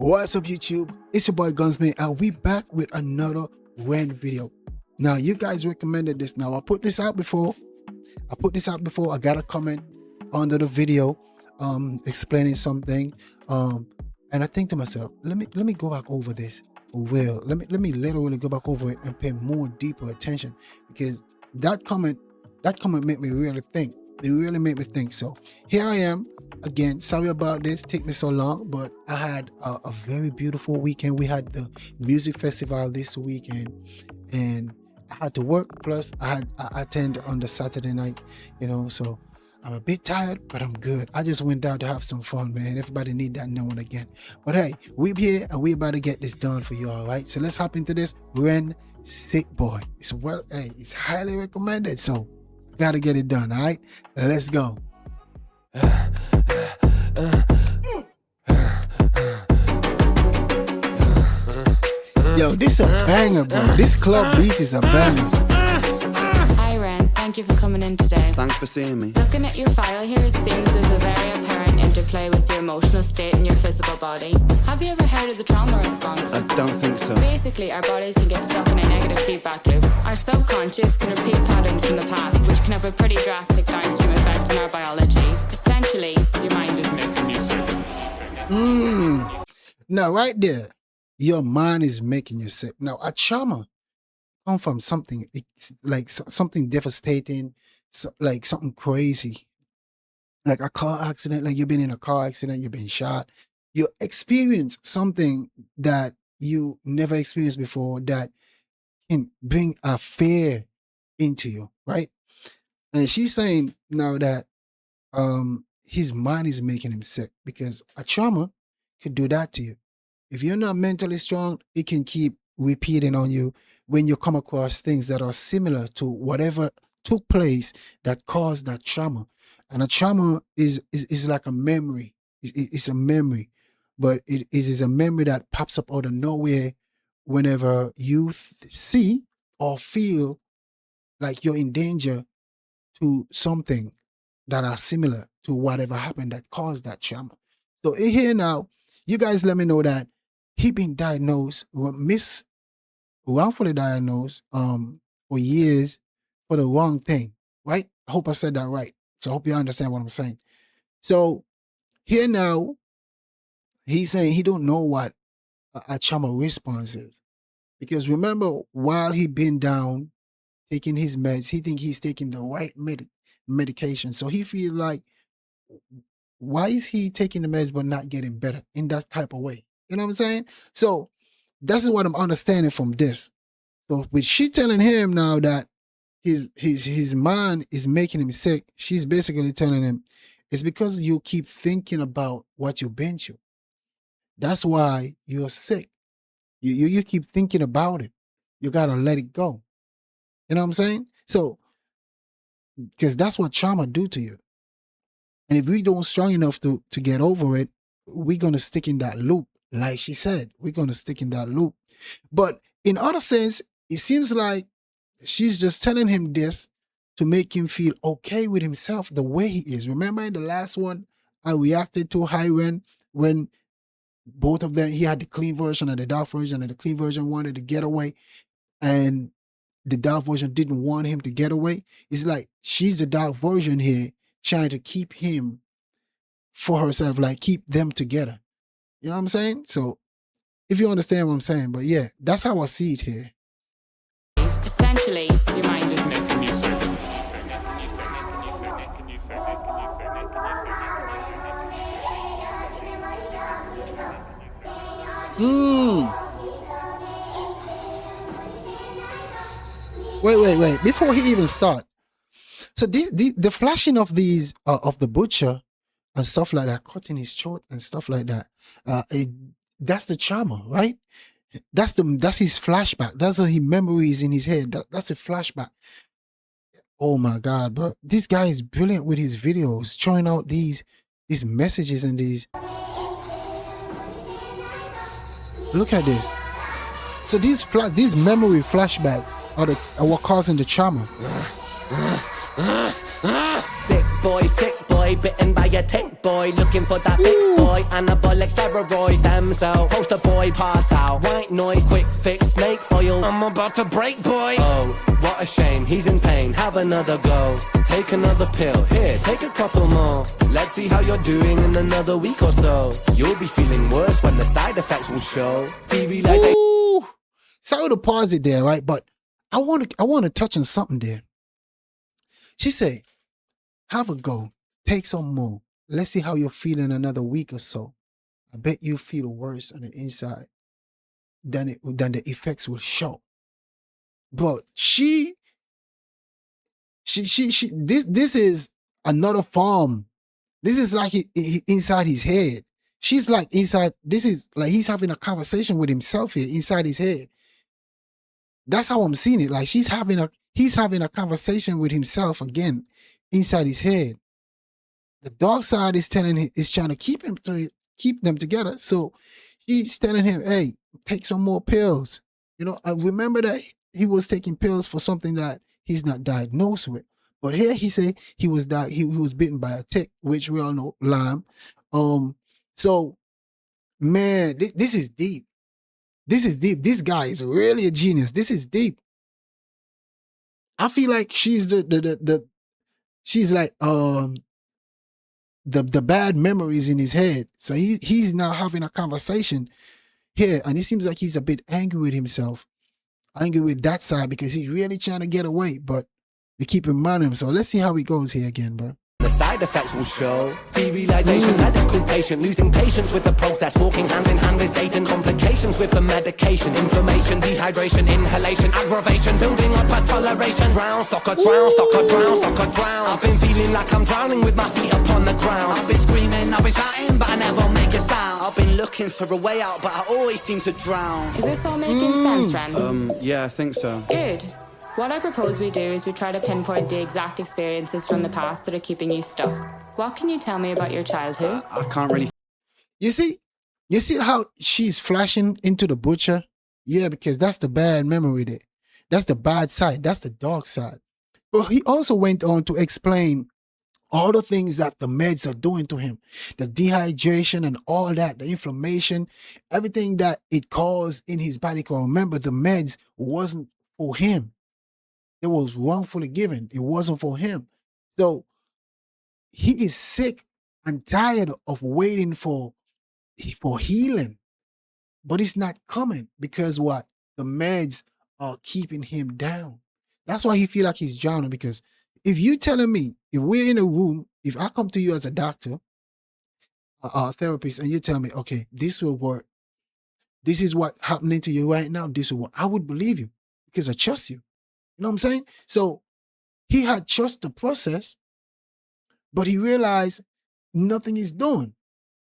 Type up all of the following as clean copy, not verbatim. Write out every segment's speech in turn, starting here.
What's up YouTube? It's your boy Gumz, and we back with another random video. Now you guys recommended this. Now I put this out before. I got a comment under the video explaining something. And I think to myself, let me go back over this for real. Let me literally go back over it and pay more deeper attention, because that comment made me really think. It really made me think. So here I am again. Sorry about this, take me so long, but I had a very beautiful weekend. We had the music festival this weekend, and I had to work. Plus I attend on the Saturday night, so I'm a bit tired, but I'm good. I just went down to have some fun, man. Everybody need that now and again. But hey, we're here and we about to get this done for you, all right? So let's hop into this. Ren Sick Boy. It's highly recommended, so gotta get it done, all right? Let's go. Yo, this a banger, bro. This club beat is a banger. Hi Ren, thank you for coming in today. Thanks for seeing me. Looking at your file here, it seems there's a very apparent interplay with your emotional state and your physical body. Have you ever heard of the trauma response? I don't think so. Basically, our bodies can get stuck in a negative feedback loop. Our subconscious can repeat patterns from the past, which can have a pretty drastic downstream effect on our biology. Essentially, your mind is making you sick. Now, right there, your mind is making you sick. Now, a trauma comes from something, it's like something devastating, like something crazy, like a car accident. Like you've been in a car accident, you've been shot, you experience something that you never experienced before that can bring a fear into you, right? And she's saying now that his mind is making him sick because a trauma could do that to you. If you're not mentally strong, it can keep repeating on you when you come across things that are similar to whatever took place that caused that trauma. And a trauma is like a memory. It's a memory, but it is a memory that pops up out of nowhere whenever you see or feel like you're in danger to something that are similar to whatever happened that caused that trauma. So in here now, you guys let me know that he been diagnosed, wrongfully diagnosed for years for the wrong thing, right? I hope I said that right. So I hope you understand what I'm saying. So here now, he's saying he don't know what a trauma response is. Because remember, while he been down, taking his meds, he think he's taking the right medication. So he feel like, why is he taking the meds but not getting better in that type of way? You know what I'm saying? So that's what I'm understanding from this. So with she telling him now that his mind is making him sick, she's basically telling him it's because you keep thinking about what you've been through. That's why you're sick. You keep thinking about it. You gotta let it go. You know what I'm saying? So, because that's what trauma do to you. And if we don't strong enough to get over it, we're gonna stick in that loop. Like she said, we're gonna stick in that loop. But in other sense, it seems like she's just telling him this to make him feel okay with himself the way he is. Remember in the last one, I reacted to Hiren when both of them, he had the clean version and the dark version, and the clean version wanted to get away, and the dark version didn't want him to get away. It's like she's the dark version here, trying to keep him for herself, like keep them together. You know what I'm saying? So if you understand what I'm saying, but yeah, that's how I see it here. Essentially, your mind is making you sick. Wait. Before he even start. So the flashing of these of the butcher and stuff like that, cutting his throat and stuff like that, that's the trauma, right? That's his flashback. That's what his memories in his head. That's a flashback. Oh my God, bro. This guy is brilliant with his videos, throwing out these messages and these. Look at this. So these memory flashbacks are what causing the trauma. Sick boy, bitten by a tick boy, looking for that fix boy. Anabolic steroids, stem cell, poster boy pass out. White noise, quick fix, snake oil. I'm about to break, boy. Oh, what a shame, he's in pain. Have another go. Take another pill. Here, take a couple more. Let's see how you're doing in another week or so. You'll be feeling worse when the side effects will show. Ooh. Sorry to pause it there, right? But I want to touch on something there. She said, have a go. Take some more. Let's see how you're feeling another week or so. I bet you feel worse on the inside than the effects will show. But this is another form. This is like he inside his head. She's like inside. This is like he's having a conversation with himself here inside his head. That's how I'm seeing it. Like he's having a conversation with himself again inside his head. The dark side is trying to keep them together. So she's telling him, "Hey, take some more pills." You know, I remember that he was taking pills for something that he's not diagnosed with. But here he said he was bitten by a tick, which we all know, Lyme. So man, this is deep. This is deep. This guy is really a genius. This is deep. I feel like she's she's like the bad memories in his head. So he's now having a conversation here, and it seems like he's a bit angry with himself, angry with that side because he's really trying to get away, but we keep reminding him. So let's see how it goes here again, bro. The side effects will show. Derealization, medical patient, losing patience with the process, walking hand in hand with Satan, complications with the medication, inflammation, dehydration, inhalation, aggravation, building up a toleration. Drown, soccer, drown, soccer, drown, soccer, drown. I've been feeling like I'm drowning with my feet upon the ground. I've been screaming, I've been shouting, but I never make a sound. I've been looking for a way out, but I always seem to drown. Is this all making sense, Ren? Yeah, I think so. Good. What I propose we do is we try to pinpoint the exact experiences from the past that are keeping you stuck. What can you tell me about your childhood? I can't really. You see how she's flashing into the butcher? Yeah, because that's the bad memory there. That's the bad side. That's the dark side. But he also went on to explain all the things that the meds are doing to him, the dehydration and all that, the inflammation, everything that it caused in his body. Because remember, the meds wasn't for him. It was wrongfully given. It wasn't for him. So he is sick and tired of waiting for healing. But it's not coming because what? The meds are keeping him down. That's why he feel like he's drowning. Because if you telling me, if we're in a room, if I come to you as a doctor, a therapist, and you tell me, okay, this will work. This is what happening to you right now. This will work. I would believe you because I trust you. You know what I'm saying? So he had trust the process, but he realized nothing is doing.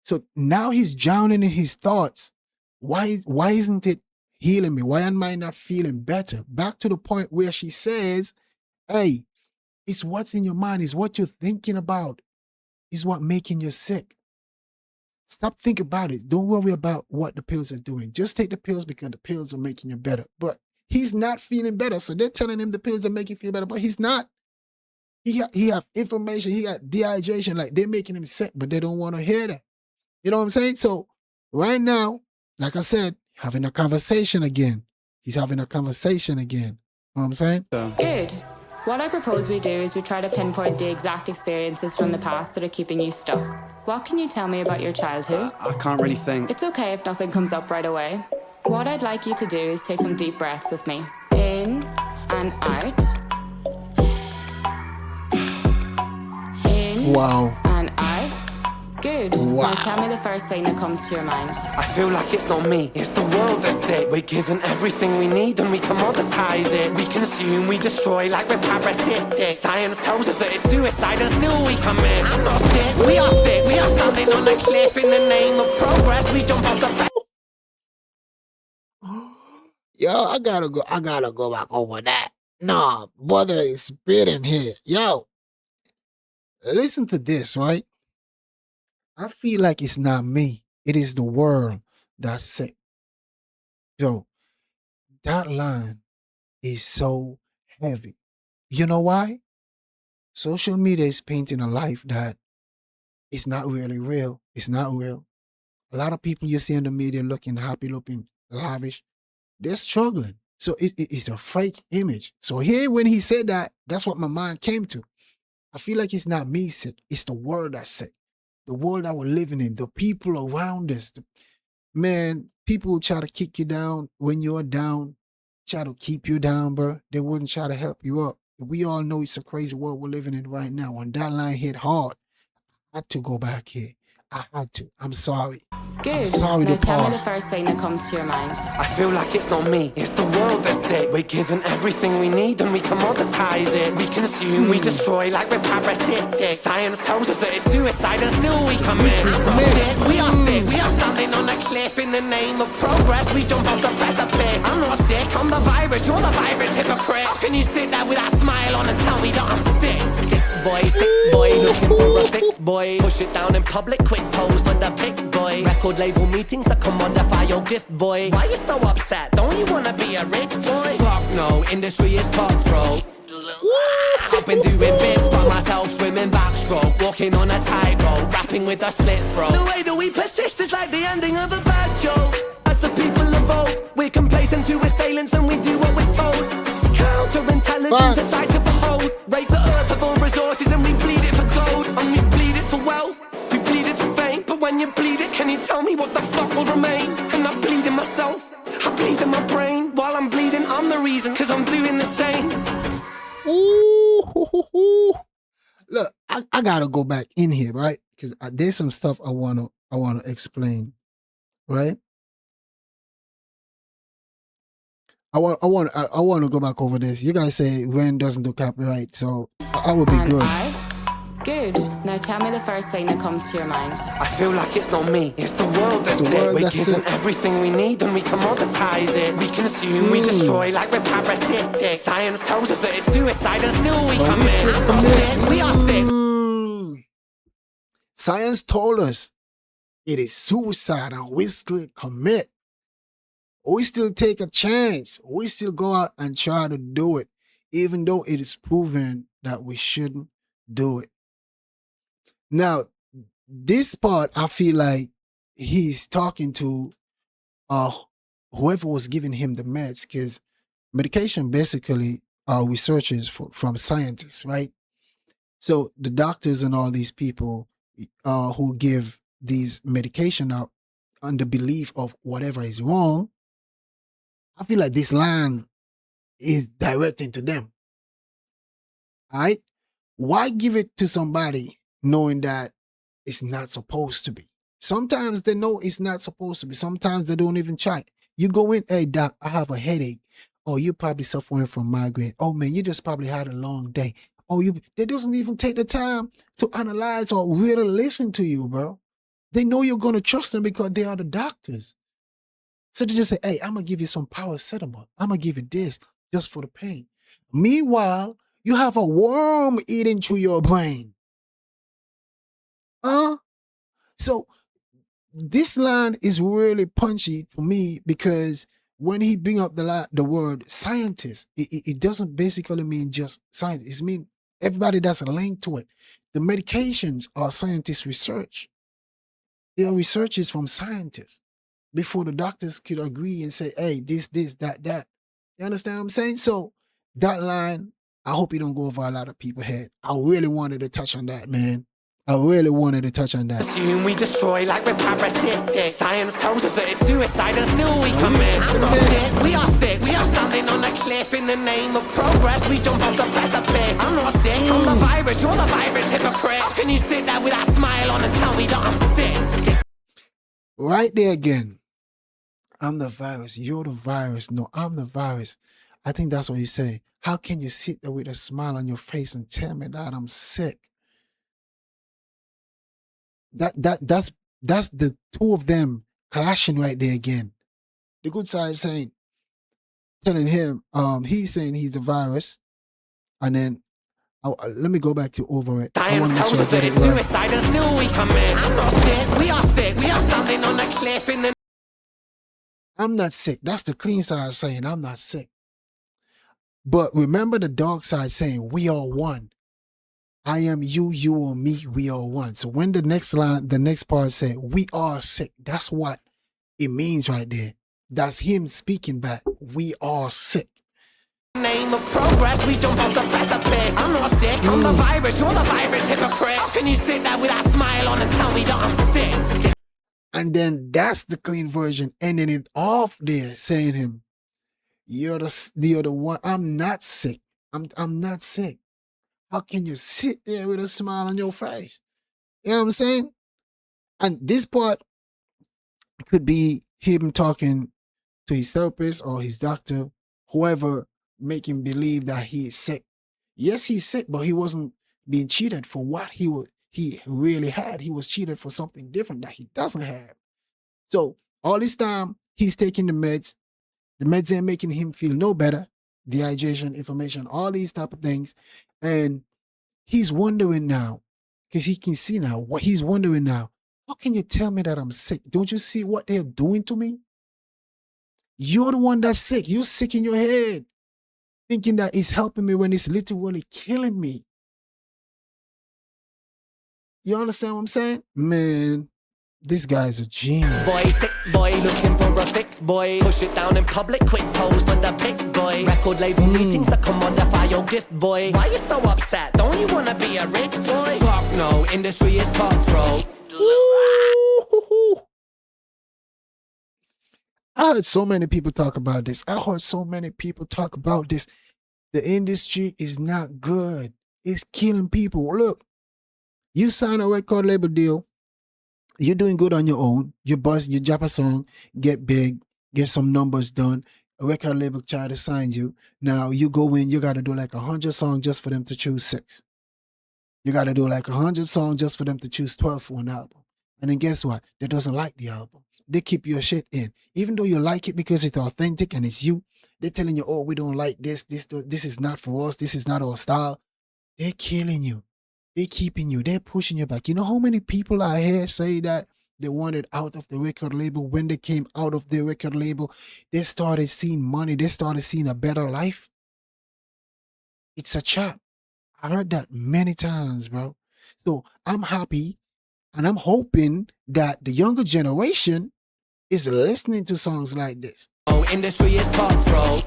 So now he's drowning in his thoughts. Why isn't it healing me? Why am I not feeling better? Back to the point where she says, hey, it's what's in your mind, it's what you're thinking about, is what making you sick. Stop thinking about it. Don't worry about what the pills are doing. Just take the pills because the pills are making you better. But he's not feeling better. So they're telling him the pills are making you feel better, but he's not. He have inflammation. He got dehydration. Like they're making him sick, but they don't want to hear that. You know what I'm saying? So right now, like I said, having a conversation again. He's having a conversation again. You know what I'm saying? Good. What I propose we do is we try to pinpoint the exact experiences from the past that are keeping you stuck. What can you tell me about your childhood? I can't really think. It's okay if nothing comes up right away. What I'd like you to do is take some deep breaths with me. In and out. In and out. Good. Wow. Now tell me the first thing that comes to your mind. I feel like it's not me, it's the world that's sick. We're given everything we need and we commoditize it. We consume, we destroy like we're parasitic. Science tells us that it's suicide and still we commit. I'm not sick, we are sick. We are standing on a cliff in the name of progress. We jump off the bed. Yo, I gotta go back over that. Nah, brother is spitting here. Yo, listen to this, right? I feel like it's not me. It is the world that's sick. Yo, that line is so heavy. You know why? Social media is painting a life that is not really real. It's not real. A lot of people you see in the media looking happy, looking lavish, they're struggling. So it's a fake image. So here, when he said that, that's what my mind came to. I feel like it's not me sick. It's the world that's sick. The world that we're living in, the people around us. Man, people will try to kick you down when you're down, try to keep you down, bro. They wouldn't try to help you up. We all know it's a crazy world we're living in right now. When that line hit hard, I had to go back here. I had to. I'm sorry. I'm Good. sorry Now to tell me the pause. first thing that comes to your mind. I feel like it's not me, it's the world that's sick. We're given everything we need and we commoditize it. We consume, we destroy like we're parasitic. Science tells us that it's suicide and still we commit. I'm not sick, we are sick. We are standing on a cliff in the name of progress. We jump off the precipice. I'm not sick, I'm the virus, you're the virus, hypocrite. How can you sit there with that smile on and tell me that I'm sick? Sick boy, looking for a fix, boy. Push it down in public, quick pose for the big boy. Record label meetings that commodify your gift, boy. Why you so upset? Don't you wanna be a rich boy? Fuck no, industry is cutthroat. I've been doing bits by myself, swimming backstroke, walking on a tightrope, rapping with a slit throat. The way that we persist is like the ending of a bad joke. As the people evolve, we're complacent to assailants and we do what we're told. Counterintelligence, a sight to behold. Rape the earth of all resources and we bleed it for gold. And we bleed it for wealth, we bleed it for fame. But when you bleed it, can you tell me what the fuck will remain? And I bleed in myself, I bleed in my brain. While I'm bleeding, I'm the reason, cause I'm doing the same. Ooh, look, I gotta go back in here, right? Because there's some stuff I wanna explain, right? I want to go back over this. You guys say Ren doesn't do copyright, so I would be And good. art? Good. Now tell me the first thing that comes to your mind. I feel like it's not me, it's the world that's The sick. world We're that's given sick. everything we need and we commoditize it. We consume, we destroy like we're parasitic. Science tells us that it's suicide and still we But we commit. still I'm not commit. sick, we are sick. Science told us it is suicide and we still commit. We still take a chance. We still go out and try to do it, even though it is proven that we shouldn't do it. Now, this part, I feel like he's talking to uh whoever was giving him the meds, because medication basically are researchers from scientists, right? So the doctors and all these people who give these medication out under belief of whatever is wrong, I feel like this line is directing to them. All right? Why give it to somebody knowing that it's not supposed to be? Sometimes they know it's not supposed to be. Sometimes they don't even try. You go in, hey doc, I have a headache. Oh, you're probably suffering from migraine. Oh man, you just probably had a long day. Oh, they doesn't even take the time to analyze or really listen to you, bro. They know you're gonna trust them because they are the doctors. So they just say, hey, I'm gonna give you some paracetamol. I'm gonna give you this just for the pain. Meanwhile, you have a worm eating through your brain. So this line is really punchy for me because when he bring up the word scientist, it doesn't basically mean just science. It means everybody that's linked to it. The medications are scientist research. They are researches from scientists before the doctors could agree and say, hey, this, that. You understand what I'm saying? So that line, I hope you don't go over a lot of people's head. I really wanted to touch on that, man. I really wanted to touch on that. Consume, we destroy like we're parasitic. Science tells us that it's suicide and still we commit. I'm not sick, we are sick. We are standing on a cliff in the name of progress. We jump off the precipice. I'm not sick, I'm the virus, you're the virus, hypocrite. How can you sit there with that smile on and tell me that I'm sick? Right there again. I'm the virus, you're the virus. No, I'm the virus. I think that's what you say. How can you sit there with a smile on your face and tell me that I'm sick? That's the two of them clashing right there again. The good side saying, telling him, he's saying he's the virus, and then let me go back to over it. I want Science to make tells sure I us that get it it's right. suicide and still we commit. I'm not sick, we are sick. We are standing on a cliff in the... I'm not sick. That's the clean side saying I'm not sick. But remember the dark side saying we are one. I am you, you are me, we are one. So when the next part said, we are sick, that's what it means right there. That's him speaking back. We are sick. Name of progress, we jump off the precipice. I'm not sick, I'm the virus, you're the virus, hypocrite. How can you sit there with that smile on and tell me that I'm sick? And then that's the clean version, ending it off there, saying him, you're the one. I'm not sick. I'm not sick. How can you sit there with a smile on your face? You know what I'm saying? And this part could be him talking to his therapist or his doctor, whoever, make him believe that he is sick. Yes, he's sick, but he wasn't being cheated for what he really had. He was cheated for something different that he doesn't have. So all this time he's taking the meds. The meds ain't making him feel no better. Dehydration, inflammation, all these type of things. And he's wondering now, because he can see now, what he's wondering now, how can you tell me that I'm sick? Don't you see what they're doing to me? You're the one that's sick. You're sick in your head, thinking that it's helping me when it's literally killing me. You understand what I'm saying? Man, this guy's a genius. Boy, sick boy, looking for a fix, boy. Push it down in public, quick pose for the pic, boy. Record label meetings that commodify your gift, boy. Why you so upset? Don't you wanna be a rich boy? Fuck no, industry is cutthroat. I heard so many people talk about this. The industry is not good. It's killing people. Look, you sign a record label deal. You're doing good on your own. You bust, you drop a song, get big, get some numbers done. A record label try to sign you. Now you go in, you got to do like 100 songs just for them to choose 6. You got to do like 100 songs just for them to choose 12 for an album. And then guess what? They doesn't like the album. They keep your shit in. Even though you like it because it's authentic and it's you, they're telling you, oh, we don't like this is not for us, this is not our style. They're killing you. They're keeping you. They're pushing you back. You know how many people I hear say that they wanted out of the record label? When they came out of the record label, they started seeing money. They started seeing a better life. It's a trap. I heard that many times, bro. So I'm happy and I'm hoping that the younger generation is listening to songs like this. Oh, industry is cutthroat.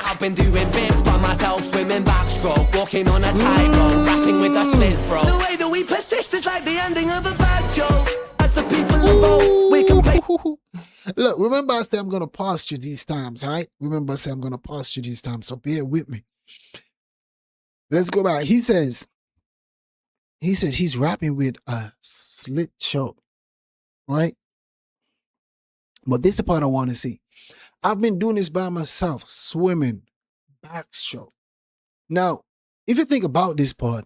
I've been doing bits by myself, swimming backstroke, walking on a tightrope, rapping with a slit throat. The way that we persist is like the ending of a bad joke. As the people evolve, we can play. Look, remember I said I'm going to pause you these times, all right? Remember I said I'm going to pause you these times, so bear with me. Let's go back. He said he's rapping with a slit choke, right? But this is the part I want to see. I've been doing this by myself, swimming, backstroke. Now, if you think about this part,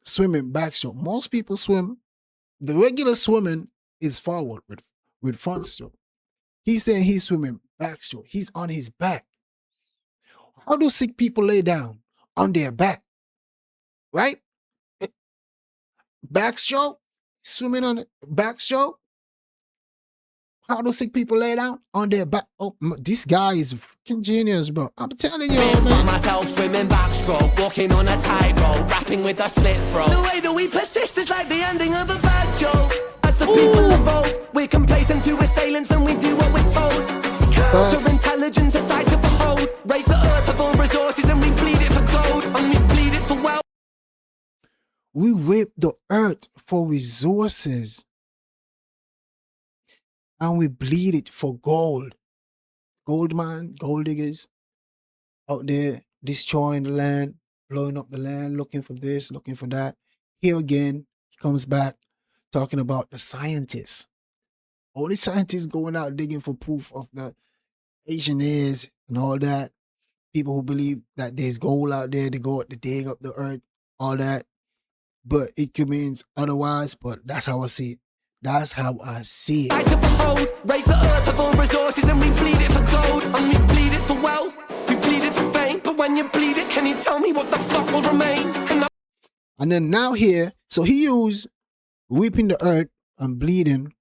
swimming, backstroke, most people swim. The regular swimming is forward with front stroke. He's saying he's swimming backstroke. He's on his back. How do sick people lay down? On their back, right? Backstroke, swimming on the backstroke. How do sick people lay down? On their back. Oh, this guy is freaking genius, bro. I'm telling you, Bits by man. myself, swimming backstroke, walking on a tightrope, rapping with a slit throat. The way that we persist is like the ending of a bad joke. As the people evolve, we're complacent to assailants and we do what we're told. Counterintelligence, a sight to behold. Rape the earth of all resources and we bleed it for gold. And we bleed it for wealth. We rape the earth for resources. And we bleed it for gold. Gold mine, gold diggers out there destroying the land, blowing up the land, looking for this, looking for that. Here again, he comes back talking about the scientists. All the scientists going out digging for proof of the Asian is and all that. People who believe that there's gold out there, they go out to dig up the earth, all that. But it could mean otherwise, but that's how I see it. That's how I see it. Like to behold, rape the earth of all resources and we bleed it for gold. And we bleed it for wealth, we bleed it for fame. But when you bleed it, can you tell me what the fuck will remain? And then now here, so he used weeping the earth and bleeding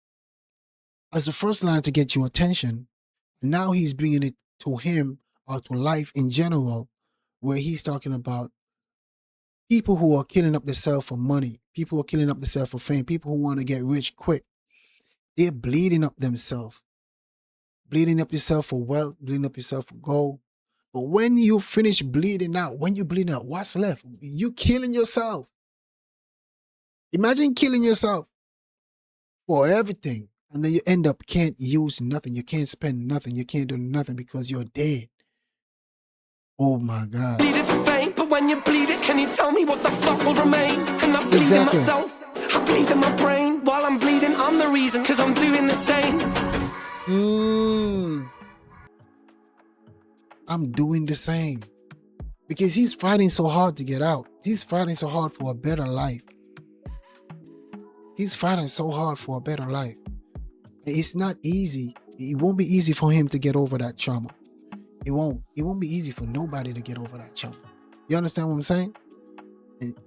as the first line to get your attention. And now he's bringing it to him or to life in general, where he's talking about People who are killing up themselves for money, people who are killing up themselves for fame, people who want to get rich quick, they're bleeding up themselves, bleeding up yourself for wealth, bleeding up yourself for gold. But when you finish bleeding out, when you bleed out, what's left? You killing yourself. Imagine killing yourself for everything. And then you end up can't use nothing. You can't spend nothing. You can't do nothing because you're dead. Oh my God. Bleed it for fame, but when you bleed it, can you tell me what the fuck will remain? And I bleed Exactly. in myself, I bleed in my brain. While I'm bleeding, I'm the reason, cause I'm doing the same. I'm doing the same. Because he's fighting so hard to get out. He's fighting so hard for a better life. He's fighting so hard for a better life. It's not easy. It won't be easy for him to get over that trauma. It won't be easy for nobody to get over that trauma. You understand what I'm saying?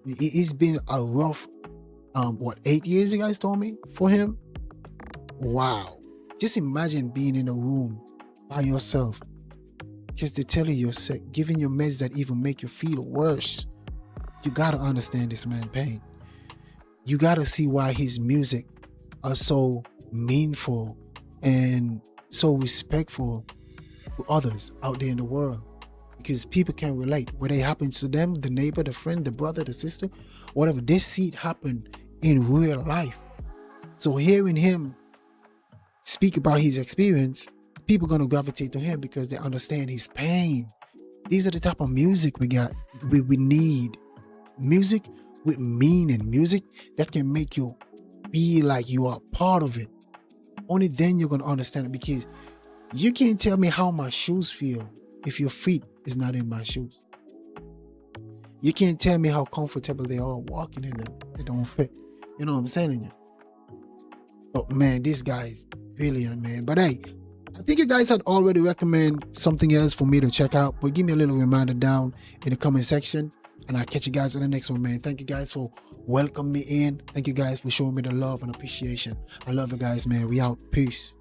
It's been a rough, 8 years you guys told me for him? Wow. Just imagine being in a room by yourself. Just to tell you you're sick, giving you meds that even make you feel worse. You gotta understand this man's pain. You gotta see why his music are so meaningful and so respectful to others out there in the world. Because people can relate. What happens to them, the neighbor, the friend, the brother, the sister, whatever, they see it happen in real life. So hearing him speak about his experience, people are going to gravitate to him because they understand his pain. These are the type of music we got. We need music with meaning, music that can make you feel like you are part of it. Only then you're going to understand it, because you can't tell me how my shoes feel if your feet is not in my shoes. You can't tell me how comfortable they are walking in them. They don't fit. You know what I'm saying? But man, this guy is brilliant, man. But hey, I think you guys had already recommend something else for me to check out, but give me a little reminder down in the comment section, and I'll catch you guys in the next one, man. Thank you guys for welcoming me in. Thank you guys for showing me the love and appreciation. I love you guys, man. We out. Peace.